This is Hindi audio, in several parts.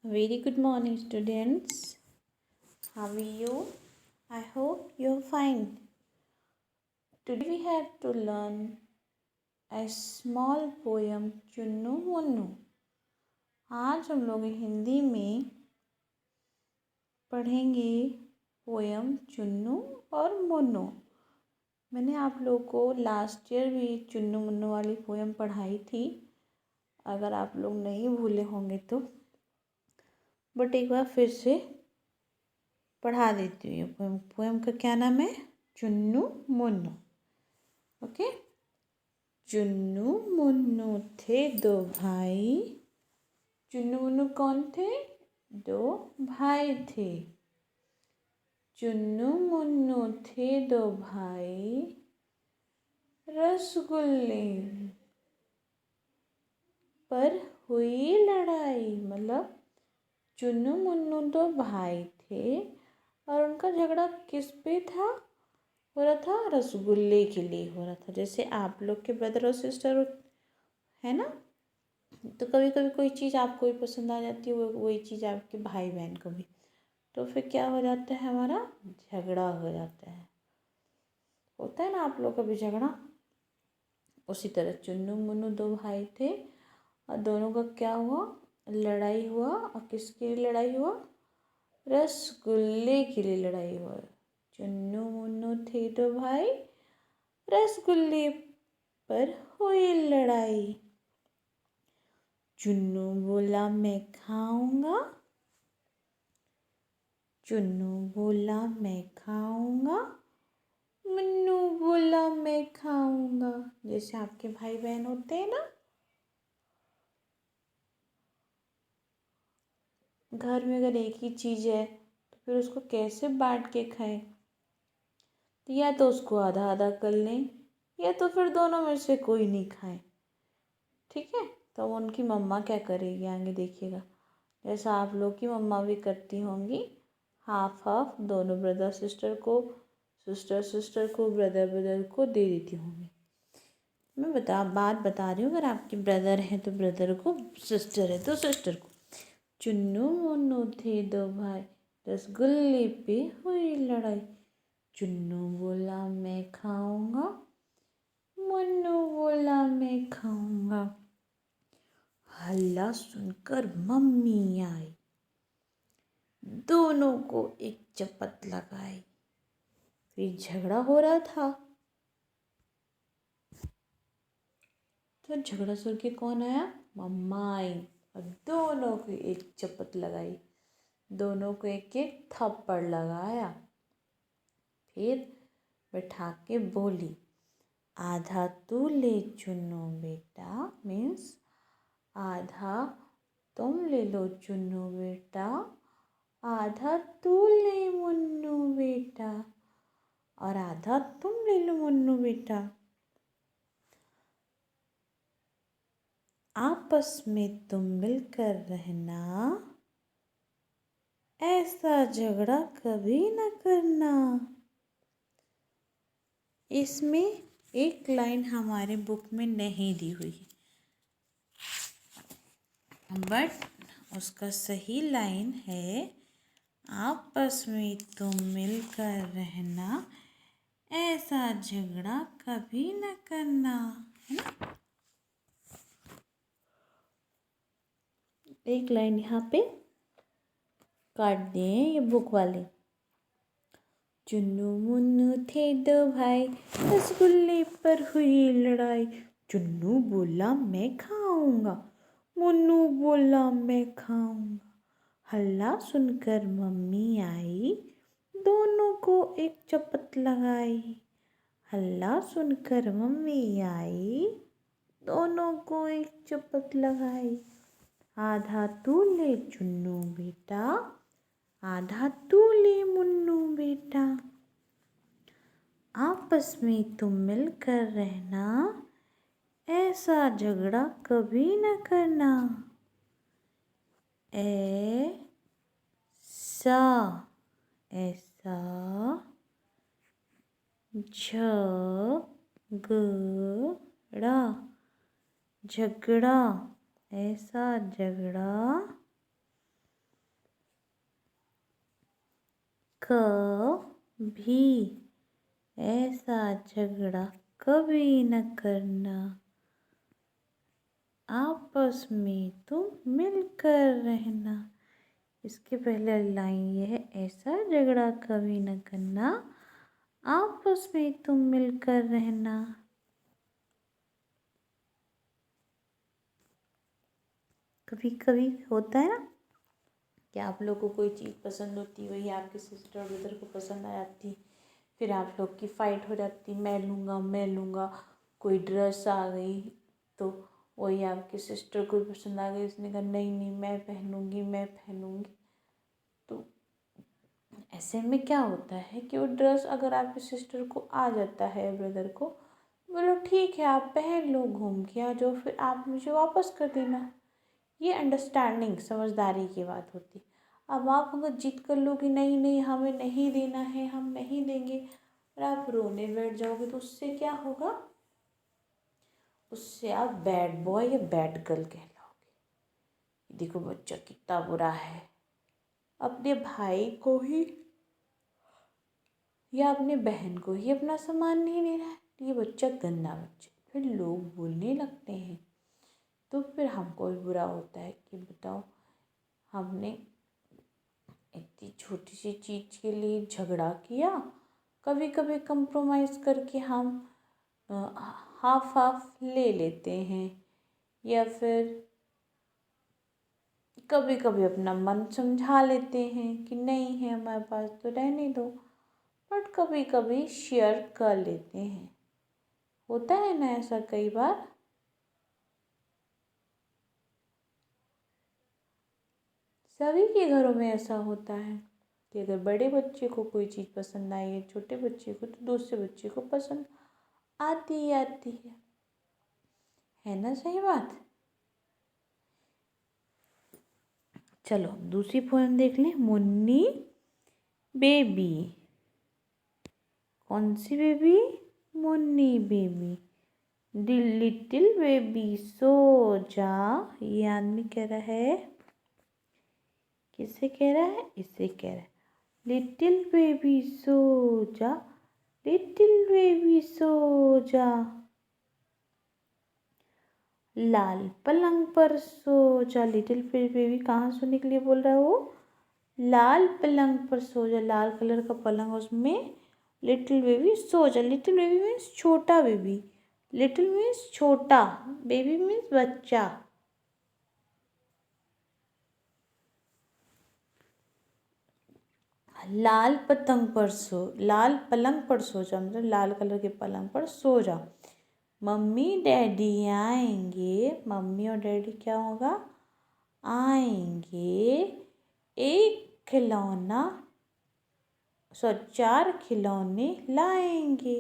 Very good morning, students. How are you? I hope you're fine. Today we have to learn a small poem Chunnu Munnu. आज हम लोग हिंदी में पढ़ेंगे पोएम चुन्नू और मुन्नू. मैंने आप लोग को लास्ट ईयर भी चुन्नू मुन्नू वाली पोएम पढ़ाई थी. अगर आप लोग नहीं भूले होंगे तो बट एक बार फिर से पढ़ा देती हूँ. ये पोएम का क्या नाम है? चुन्नू मुन्नू. ओके. चुन्नू मुन्नू थे दो भाई. चुन्नू मुन्नू कौन थे? दो भाई थे. चुन्नू मुन्नू थे दो भाई, रसगुल्ले पर हुई लड़ाई. मतलब चुन्नू मुन्नू दो भाई थे और उनका झगड़ा किस पे था? हो रहा था रसगुल्ले के लिए हो रहा था. जैसे आप लोग के ब्रदर और सिस्टर है ना, तो कभी कभी कोई चीज़ आपको भी पसंद आ जाती है, वही चीज़ आपके भाई बहन को भी. तो फिर क्या हो जाता है? हमारा झगड़ा हो जाता है. होता है ना आप लोग का भी झगड़ा. उसी तरह चुन्नू मुन्नू दो भाई थे और दोनों का क्या हुआ? लड़ाई हुआ. और किसके लिए लड़ाई हुआ? रसगुल्ले के लिए लड़ाई हुआ. चुन्नू मुन्नू थे दो भाई, रसगुल्ले पर हुई लड़ाई. चुन्नू बोला मैं खाऊंगा. चुन्नू बोला मैं खाऊंगा. मुन्नू बोला मैं खाऊंगा. जैसे आपके भाई बहन होते हैं ना, घर में अगर एक ही चीज़ है तो फिर उसको कैसे बांट के खाएं? या तो उसको आधा आधा कर लें या तो फिर दोनों में से कोई नहीं खाए. ठीक है. तो उनकी मम्मा क्या करेगी आगे देखिएगा. जैसा आप लोग की मम्मा भी करती होंगी, हाफ हाफ दोनों ब्रदर सिस्टर को, सिस्टर सिस्टर को, ब्रदर ब्रदर को दे देती होंगी. मैं बात बता रही हूँ. अगर आपके ब्रदर हैं तो ब्रदर को, सिस्टर है तो सिस्टर को. चुन्नू मुन्नू थे दो भाई, रसगुल्ले पे हुई लड़ाई. चुन्नू बोला मैं खाऊंगा. मुन्नू बोला मैं खाऊंगा. हल्ला सुनकर मम्मी आई, दोनों को एक चपत लगाई. फिर झगड़ा हो रहा था. तो झगड़ा सुन के कौन आया? मम्मा आई और दोनों को एक चपत लगाई. दोनों को एक एक थप्पड़ लगाया. फिर बैठा के बोली, आधा तू ले चुन्नू बेटा. मीन्स आधा तुम ले लो चुन्नू बेटा, आधा तू ले मुन्नू बेटा और आधा तुम ले लो मुन्नू बेटा. आपस में तुम मिलकर रहना, ऐसा झगड़ा कभी न करना. इसमें एक लाइन हमारे बुक में नहीं दी हुई है, बट उसका सही लाइन है, आपस में तुम मिलकर रहना, ऐसा झगड़ा कभी न करना. है ना. एक लाइन यहाँ पे काट दिए ये बुक वाले. चुन्नू मुन्नू थे दो भाई, रसगुल्ले पर हुई लड़ाई. चुन्नू बोला मैं खाऊंगा. मुन्नू बोला मैं खाऊंगा. हल्ला सुनकर मम्मी आई, दोनों को एक चपत लगाई. हल्ला सुनकर मम्मी आई, दोनों को एक चपत लगाई. आधा तू ले चुन्नू बेटा, आधा तू ले मुन्नू बेटा. आपस में तुम मिलकर रहना, ऐसा झगड़ा कभी न करना. ऐसा ऐसा झगड़ा झगड़ा, ऐसा झगड़ा कभी ऐसा झगड़ा कभी न करना, आपस में तुम मिलकर रहना। इसके पहले लाइन ये है, ऐसा झगड़ा कभी न करना, आपस में तुम मिलकर रहना। कभी कभी होता है ना कि आप लोगों को कोई चीज़ पसंद होती, वही आपके सिस्टर ब्रदर को पसंद आ जाती, फिर आप लोग की फ़ाइट हो जाती, मैं लूँगा। कोई ड्रेस आ गई तो वही आपके सिस्टर को पसंद आ गई, उसने कहा नहीं नहीं मैं पहनूँगी। तो ऐसे में क्या होता है कि वो ड्रेस अगर आपके सिस्टर को आ जाता है, ब्रदर को, बोलो ठीक है आप पहन लो, घूम के आ जाओ, फिर आप मुझे वापस कर देना। ये अंडरस्टैंडिंग समझदारी की बात होती। अब आप अगर जिद कर लो कि नहीं नहीं हमें नहीं देना है, हम नहीं देंगे, और आप रोने बैठ जाओगे, तो उससे क्या होगा, उससे आप बैड बॉय या बैड गर्ल कहलाओगे। देखो बच्चा कितना बुरा है, अपने भाई को ही या अपने बहन को ही अपना सामान नहीं दे रहा है, तो ये बच्चा गंदा बच्चा। फिर लोग बोलने लगते हैं, तो फिर हमको भी बुरा होता है कि बताओ हमने इतनी छोटी सी चीज़ के लिए झगड़ा किया। कभी कभी कंप्रोमाइज़ करके हम हाफ हाफ ले लेते हैं, या फिर कभी कभी अपना मन समझा लेते हैं कि नहीं है हमारे पास तो रहने दो, बट कभी कभी शेयर कर लेते हैं। होता है ना ऐसा कई बार। सभी के घरों में ऐसा होता है कि अगर बड़े बच्चे को कोई चीज़ पसंद आई है, छोटे बच्चे को, तो दूसरे बच्चे को पसंद आती ही आती है ना, सही बात। चलो दूसरी पोएम देख लें, मुन्नी बेबी। कौन सी baby? Munni baby. Little baby सो जा। ये आदमी कह रहा है, किसे कह रहा है? इसे कह रहा है, लिटिल बेबी सो जा, लिटिल बेबी सो जा, लाल पलंग पर सो जा। लिटिल बेबी कहाँ सोने के लिए बोल रहा है वो? लाल पलंग पर सो जा। लाल कलर का पलंग, उसमें लिटिल बेबी सो जा। लिटिल बेबी मीन्स छोटा बेबी, लिटिल मीन्स छोटा, बेबी मीन्स बच्चा। लाल पतंग पर सो, लाल पलंग पर सो जा मतलब लाल कलर के पलंग पर सो जा। मम्मी डैडी आएंगे, मम्मी और डैडी क्या होगा? आएंगे। एक खिलौना, 4 खिलौने लाएंगे।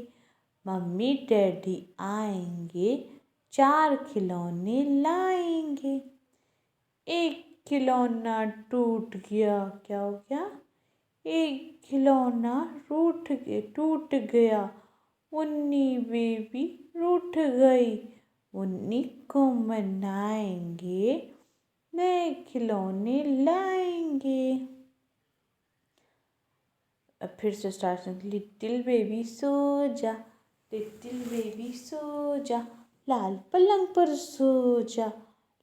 मम्मी डैडी आएंगे, 4 खिलौने लाएंगे। एक खिलौना टूट गया, क्या हो गया? एक खिलौना टूट गया। मुन्नी बेबी रूठ गई। मुन्नी को मनाएंगे, नए खिलौने लाएंगे। अब फिर से स्टार्ट, लिटिल बेबी सो जा, लिटिल बेबी सो जा, लाल पलंग पर सो जा,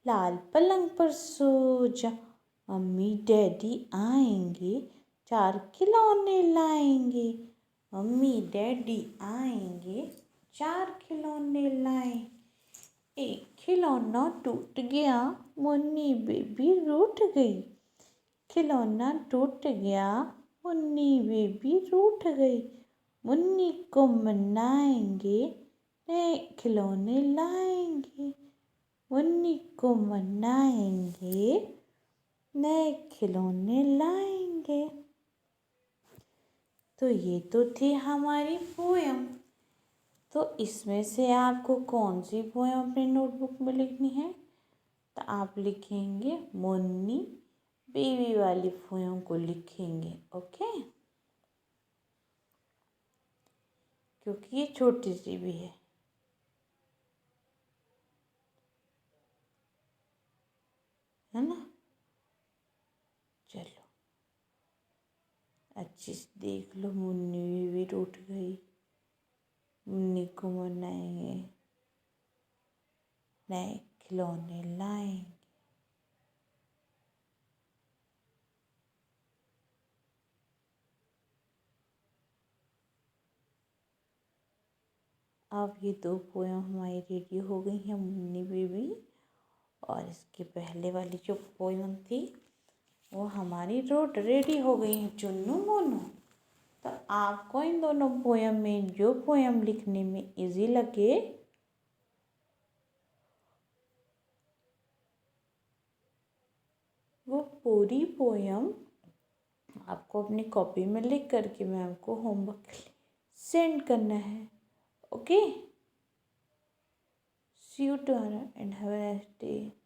लाल पलंग पर सो जा। मम्मी डैडी आएंगे, 4 खिलौने लाएंगे। मम्मी डैडी आएंगे, 4 खिलौने लाएं। एक खिलौना टूट गया, मुन्नी बेबी रूठ गई। खिलौना टूट गया, मुन्नी बेबी रूठ गई। मुन्नी को मनाएंगे, नए खिलौने लाएंगे। मुन्नी को मनाएंगे, नए खिलौने लाएंगे। तो ये तो थी हमारी पोयम। तो इसमें से आपको कौन सी पोयम अपनी नोटबुक में लिखनी है? तो आप लिखेंगे मुन्नी बेबी वाली पोयम को लिखेंगे, ओके, क्योंकि ये छोटी सी भी है ना। चलो अच्छा। अच्छे से देख लो, मुन्नी भी रूठ गई। मुन्नी को मनाएंगे, नए खिलौने लाएंगे। अब ये 2 पोयम हमारी रेडी हो गई हैं, मुन्नी बेबी। और इसके पहले वाली जो पोयम थी वो हमारी रेडी हो गई है, चुन्नू मुन्नू। तो आपको इन दोनों पोयम में जो पोयम लिखने में इजी लगे वो पूरी पोयम आपको अपनी कॉपी में लिख करके मैम को होमवर्क सेंड करना है। Okay, see you tomorrow and have a nice day.